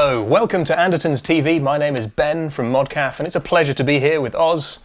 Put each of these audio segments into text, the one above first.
Hello, welcome to Andertons TV. My name is Ben from MODCAF, and it's a pleasure to be here with Oz,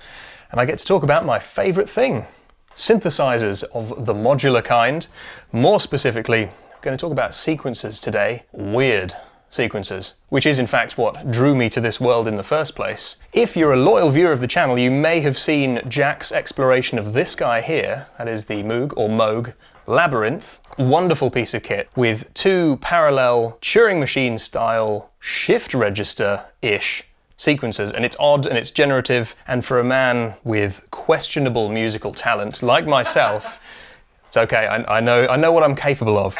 and I get to talk about my favourite thing, synthesizers of the modular kind. More specifically, I'm going to talk about sequencers today, weird sequencers, which is in fact what drew me to this world in the first place. If you're a loyal viewer of the channel, you may have seen Jack's exploration of this guy here, that is the Moog or Moog Labyrinth. Wonderful piece of kit with two parallel Turing machine style shift register-ish sequencers, and it's odd and it's generative, and for a man with questionable musical talent like myself, it's okay, I know what I'm capable of.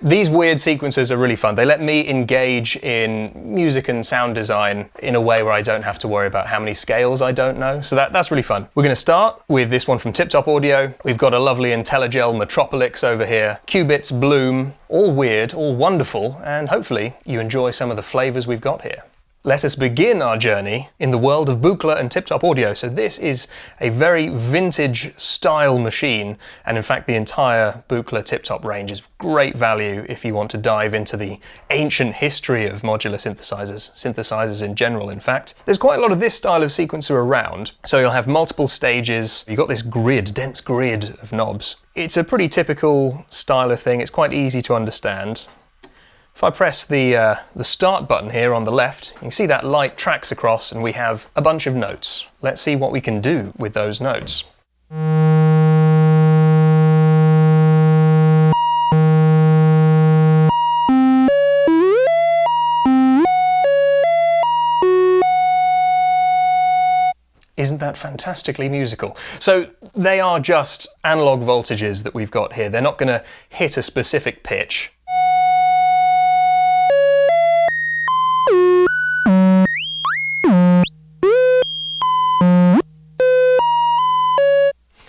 These weird sequencers are really fun. They let me engage in music and sound design in a way where I don't have to worry about how many scales I don't know. So that's really fun. We're going to start with this one from TipTop Audio. We've got a lovely Intellijel Metropolix over here. QuBit Bloom, all weird, all wonderful, and hopefully you enjoy some of the flavors we've got here. Let us begin our journey in the world of Buchla and TipTop Audio. So this is a very vintage style machine, and in fact the entire Buchla TipTop range is great value if you want to dive into the ancient history of modular synthesizers in general in fact. There's quite a lot of this style of sequencer around, so you'll have multiple stages, you've got this grid, dense grid of knobs. It's a pretty typical style of thing, it's quite easy to understand. If I press the start button here on the left, you can see that light tracks across and we have a bunch of notes. Let's see what we can do with those notes. Isn't that fantastically musical? So they are just analog voltages that we've got here. They're not going to hit a specific pitch.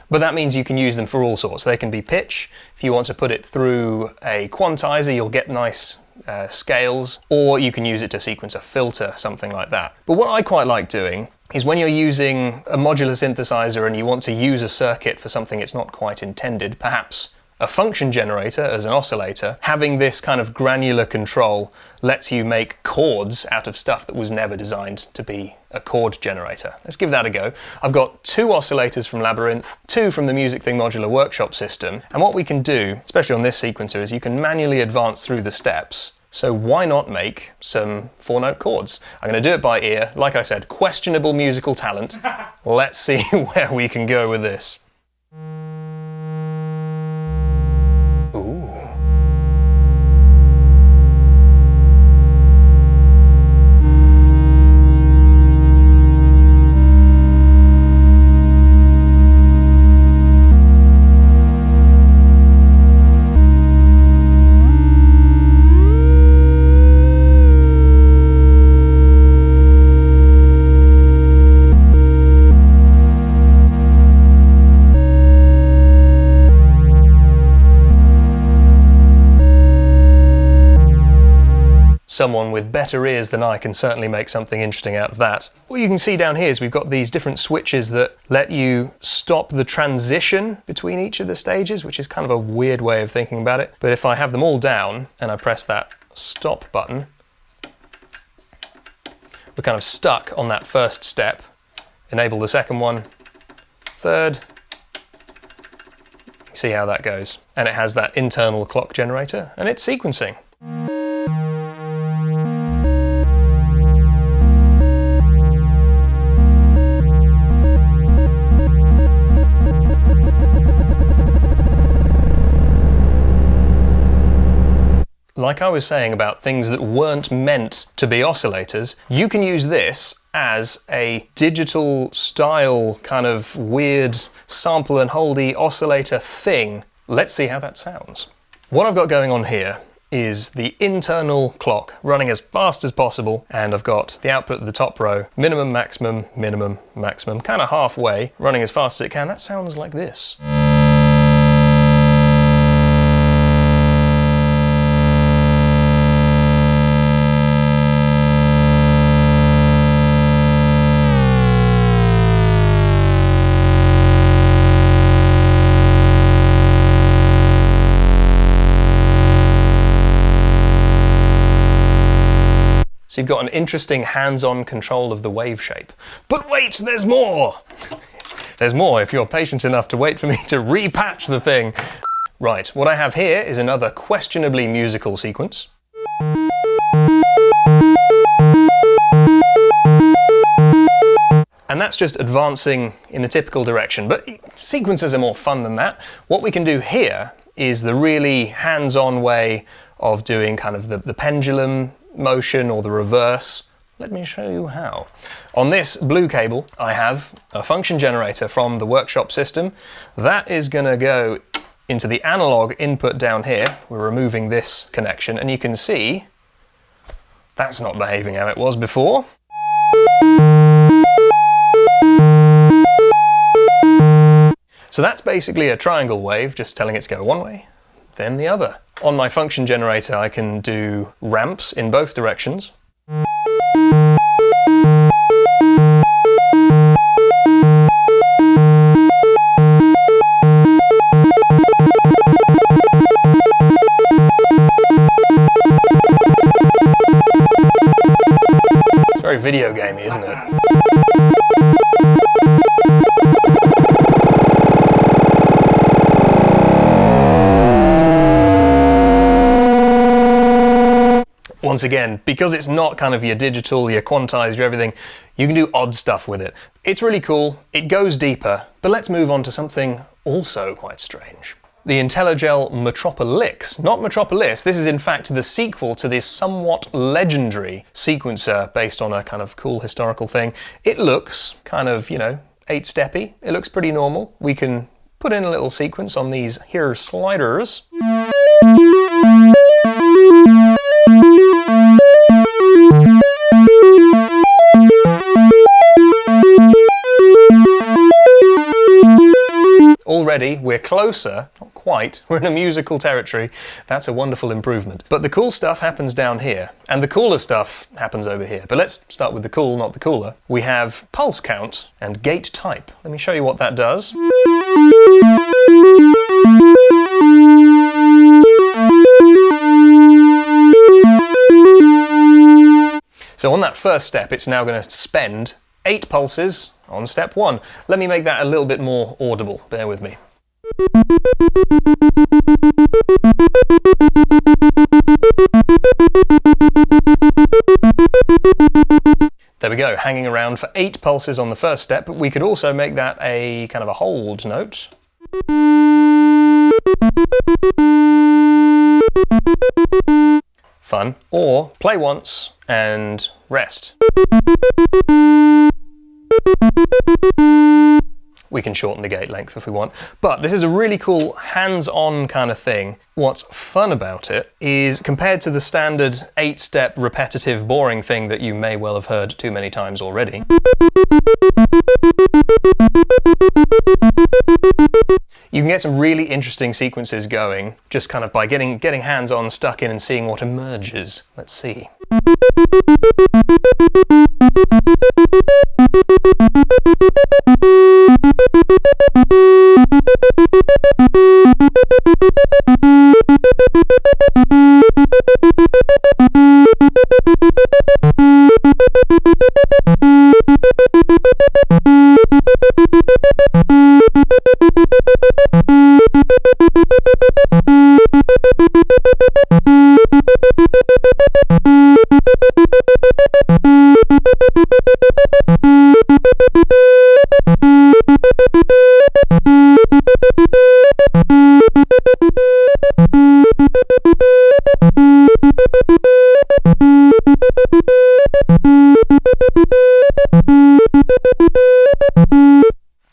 But that means you can use them for all sorts. They can be pitch. If you want to put it through a quantizer, you'll get nice scales, or you can use it to sequence a filter, something like that. But what I quite like doing is when you're using a modular synthesizer and you want to use a circuit for something it's not quite intended, perhaps a function generator as an oscillator, having this kind of granular control lets you make chords out of stuff that was never designed to be a chord generator. Let's give that a go. I've got two oscillators from Labyrinth, two from the Music Thing Modular Workshop system, and what we can do, especially on this sequencer, is you can manually advance through the steps. So why not make some 4-note chords? I'm going to do it by ear. Like I said, questionable musical talent. Let's see where we can go with this. Someone with better ears than I can certainly make something interesting out of that. What you can see down here is we've got these different switches that let you stop the transition between each of the stages, which is kind of a weird way of thinking about it. But if I have them all down and I press that stop button, we're kind of stuck on that first step. Enable the second one, third. See how that goes. And it has that internal clock generator and it's sequencing. Like I was saying about things that weren't meant to be oscillators, you can use this as a digital style kind of weird sample and holdy oscillator thing. Let's see how that sounds. What I've got going on here is the internal clock running as fast as possible, and I've got the output of the top row, minimum, maximum, kind of halfway, running as fast as it can. That sounds like this. So you've got an interesting hands-on control of the wave shape. But wait, there's more! There's more if you're patient enough to wait for me to repatch the thing. Right, what I have here is another questionably musical sequence. And that's just advancing in a typical direction, but sequences are more fun than that. What we can do here is the really hands-on way of doing kind of the pendulum motion or the reverse. Let me show you how. On this blue cable, I have a function generator from the workshop system. That is going to go into the analog input down here. We're removing this connection, and you can see that's not behaving how it was before. So that's basically a triangle wave, just telling it to go one way, then the other. On my function generator, I can do ramps in both directions. It's very video gamey, isn't it? Once again, because it's not kind of your digital, your quantized, your everything, you can do odd stuff with it. It's really cool, it goes deeper, but let's move on to something also quite strange. The Intellijel Metropolix, not Metropolis, this is in fact the sequel to this somewhat legendary sequencer based on a kind of cool historical thing. It looks kind of, you know, 8-steppy, it looks pretty normal. We can put in a little sequence on these here sliders. Already, we're closer, not quite, we're in a musical territory. That's a wonderful improvement. But the cool stuff happens down here, and the cooler stuff happens over here. But let's start with the cool, not the cooler. We have pulse count and gate type. Let me show you what that does. So on that first step, it's now going to spend 8 pulses on step 1. Let me make that a little bit more audible, bear with me. There we go, hanging around for 8 pulses on the first step, but we could also make that a kind of a hold note. Fun. Or play once and rest. We can shorten the gate length if we want, but this is a really cool hands-on kind of thing. What's fun about it is, compared to the standard 8-step repetitive boring thing that you may well have heard too many times already, you can get some really interesting sequences going just kind of by getting hands-on, stuck in and seeing what emerges. Let's see.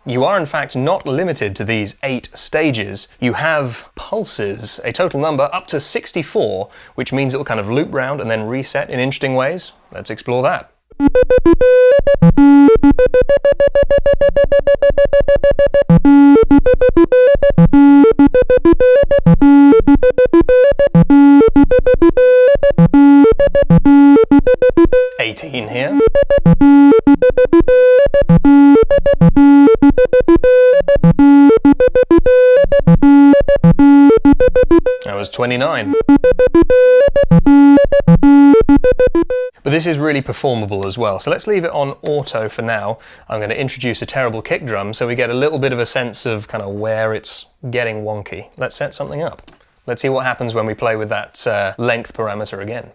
You are in fact not limited to these 8 stages. You have pulses, a total number up to 64, which means it will kind of loop round and then reset in interesting ways. Let's explore that. Here. That was 29. But but this is really performable as well. So let's leave it on auto for now. I'm going to introduce a terrible kick drum so we get a little bit of a sense of kind of where it's getting wonky. Let's set something up. Let's see what happens when we play with that length parameter again.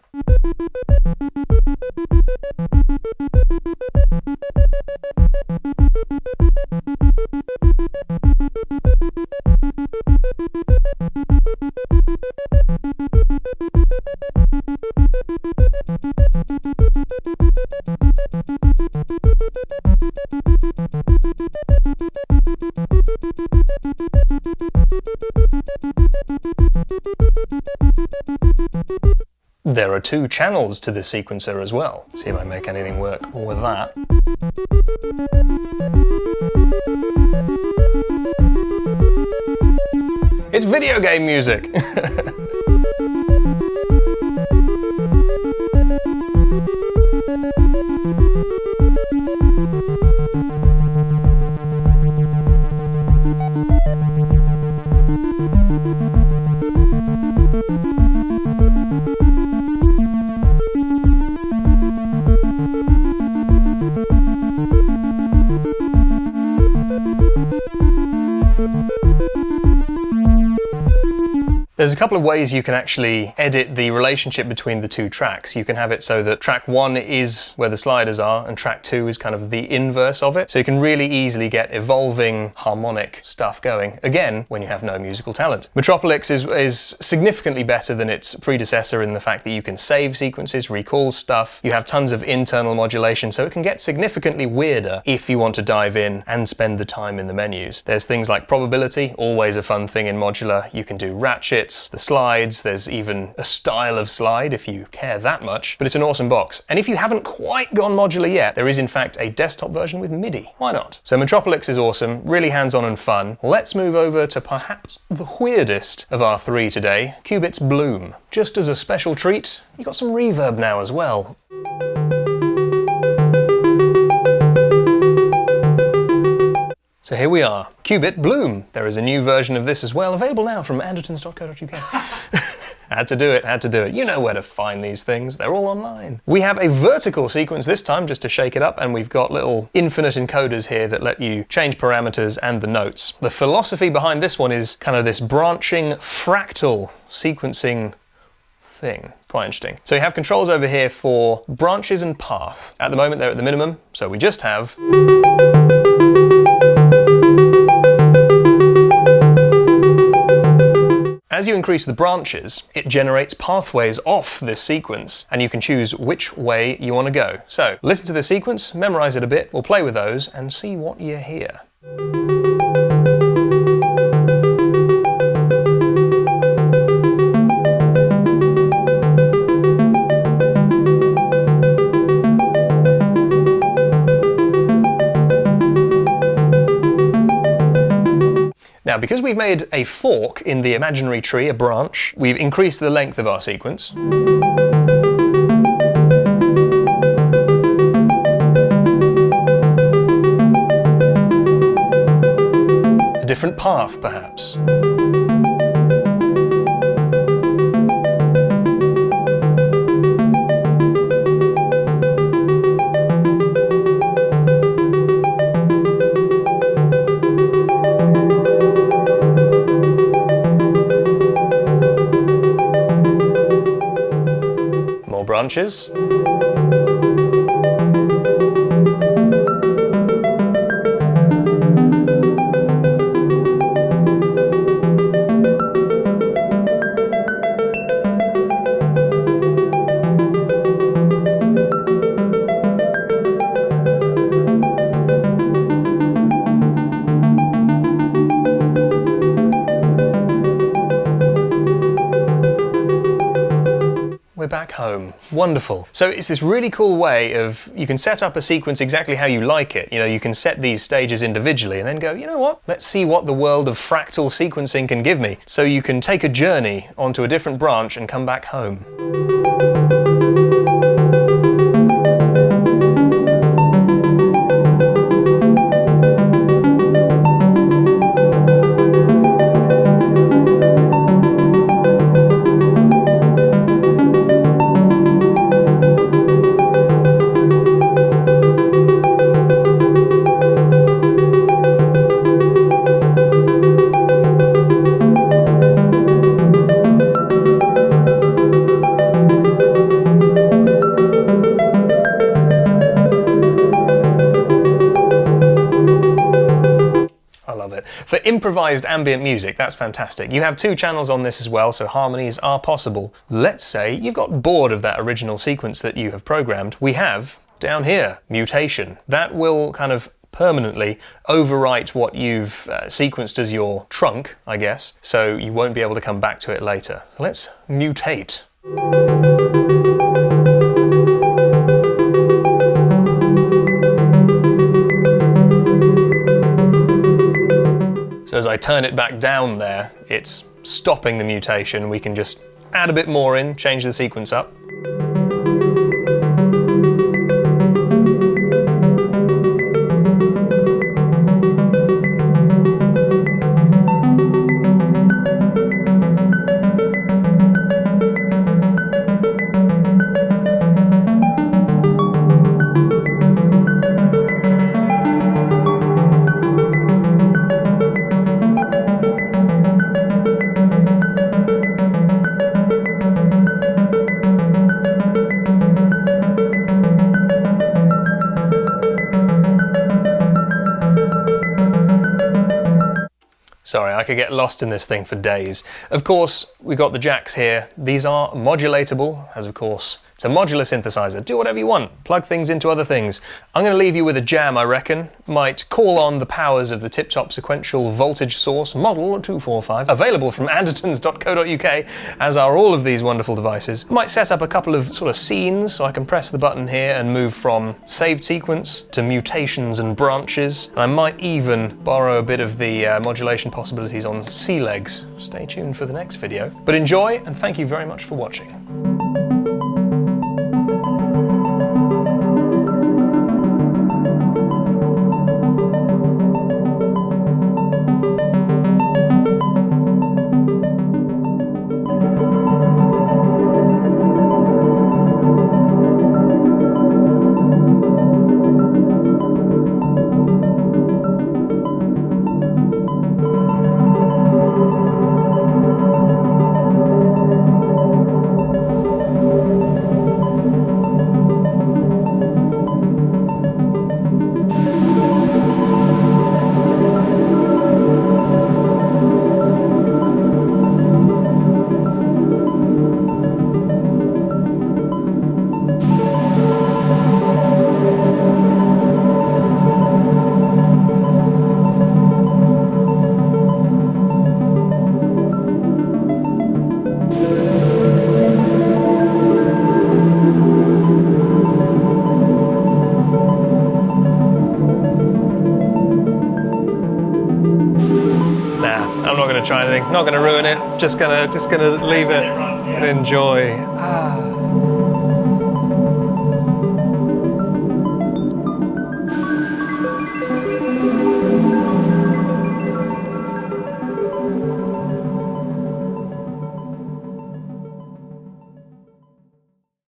There are 2 channels to this sequencer as well. Let's see if I make anything work with that. It's video game music! There's a couple of ways you can actually edit the relationship between the 2 tracks. You can have it so that track 1 is where the sliders are and track 2 is kind of the inverse of it. So you can really easily get evolving harmonic stuff going, again, when you have no musical talent. Metropolix is significantly better than its predecessor in the fact that you can save sequences, recall stuff, you have tons of internal modulation, so it can get significantly weirder if you want to dive in and spend the time in the menus. There's things like probability, always a fun thing in Modular. You can do ratchets, the slides, there's even a style of slide if you care that much, but it's an awesome box. And if you haven't quite gone modular yet, there is in fact a desktop version with MIDI. Why not? So Metropolix is awesome, really hands-on and fun. Let's move over to perhaps the weirdest of our 3 today, QuBit's Bloom. Just as a special treat, you got some reverb now as well. So here we are, QuBit Bloom. There is a new version of this as well, available now from andertons.co.uk. Had to do it. You know where to find these things, they're all online. We have a vertical sequence this time, just to shake it up, and we've got little infinite encoders here that let you change parameters and the notes. The philosophy behind this one is kind of this branching fractal sequencing thing. Quite interesting. So you have controls over here for branches and path. At the moment they're at the minimum, so we just have as you increase the branches, it generates pathways off this sequence, and you can choose which way you want to go. So listen to the sequence, memorize it a bit, we'll play with those and see what you hear. Now, because we've made a fork in the imaginary tree, a branch, we've increased the length of our sequence. A different path, perhaps. Branches. Back home. Wonderful. So it's this really cool way of, you can set up a sequence exactly how you like it. You know, you can set these stages individually and then go, you know what? Let's see what the world of fractal sequencing can give me. So you can take a journey onto a different branch and come back home. For improvised ambient music, that's fantastic. You have 2 channels on this as well, so harmonies are possible. Let's say you've got bored of that original sequence that you have programmed. We have, down here, mutation. That will kind of permanently overwrite what you've sequenced as your trunk, I guess, so you won't be able to come back to it later. Let's mutate. So as I turn it back down there, it's stopping the mutation. We can just add a bit more in, change the sequence up. Sorry, I could get lost in this thing for days. Of course, we've got the jacks here. These are modulatable, as of course, it's a modular synthesizer. Do whatever you want, plug things into other things. I'm going to leave you with a jam, I reckon. Might call on the powers of the TipTop sequential voltage source model 245, available from andertons.co.uk, as are all of these wonderful devices. Might set up a couple of sort of scenes, so I can press the button here and move from saved sequence to mutations and branches. And I might even borrow a bit of the modulation possibilities on sea legs. Stay tuned for the next video. But enjoy, and thank you very much for watching. I'm not going to try anything, not going to ruin it, just gonna leave it and enjoy.